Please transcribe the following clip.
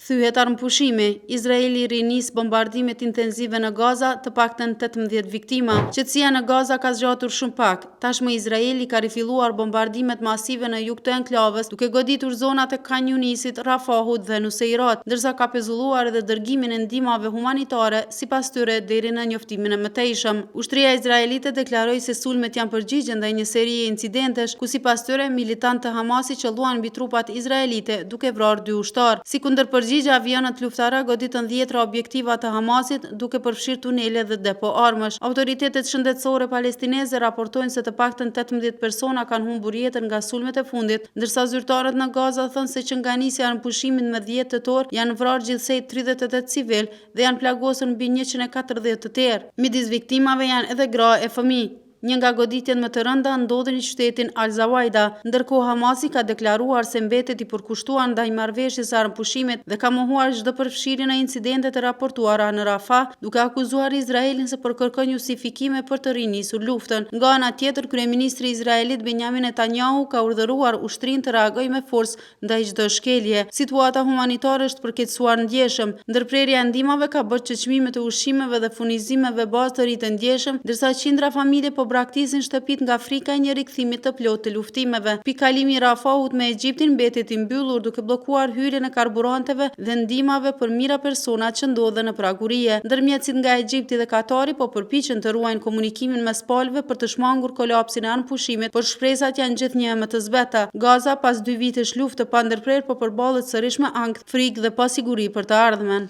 Thyhet armëpushimi, Izraeli rinis bombardimet intenzive në Gaza, të paktën 18 viktima. Qetësia në Gaza ka zgjatur shumë pak. Tashmë Izraeli ka rifilluar bombardimet masive në jug të enklavës, duke goditur zonat e Khan Yunisit, Rafahut dhe Nuseirat, ndërsa ka pezulluar edhe dërgimin e ndihmave humanitare, sipas tyre deri në njoftimin e mëtejshëm. Ushtria izraelite deklaroi se sulmet janë përgjigje ndaj një serie incidentesh, ku sipas tyre militantë të Hamasit qelluan mbi trupat izraelite, duke vrarë 2 ushtar. Sikundër përgjigje, avionët luftara goditën 10 objektiva të Hamasit, duke përfshirë tunele dhe depo armësh. Autoritetet shëndetësore palestineze raportojnë se të paktën 18 persona kanë humbur jetën nga sulmet e fundit, ndërsa zyrtarët në Gaza thonë se që nga nisja në pushimin me 10 tetor janë vrarë gjithsej 38 civil dhe janë plagosur mbi 140 të tjerë. Midis viktimave janë edhe gra e fëmijë. Një nga goditjet më të rënda ndodhen në qytetin Al-Zawaida, ndërkohë Hamasi ka deklaruar se mbetet i përkushtuar ndaj marrëveshjes së armëpushimit dhe ka mohuar çdo përfshirje në incidentet e raportuara në Rafah, duke akuzuar Izraelin se po kërkon justifikime për të rinisur luftën. Nga ana tjetër, kryeministri izraelit Benjamin Netanyahu ka urdhëruar ushtrinë të reagojë me forcë ndaj çdo shkelje. Situata humanitare është përkeqësuar ndjeshëm. Ndërprerja e ndihmave ka bërë që çmimet e ushqimeve dhe furnizimeve bazë të rritën ndjeshëm, ndërsa qindra familje po braktisin shtëpit nga frika e një rikthimi të plotë të luftimeve. Pikalimi i Rafahut me Egjiptin mbetet i mbyllur, duke bllokuar hyrjen e karburanteve dhe ndihmave për mijëra persona që ndodhen në pragurie. Ndërmjetësit nga Egjipti dhe Katari po përpiqen të ruajnë komunikimin mes palëve për të shmangur kolapsin e armëpushimit, por shpresat janë gjithnjë më të zbeta. Gaza pas 2 vitesh lufte pa ndërprerje po përballet sërish me ankth, frikë dhe pasiguri për të ardhmen.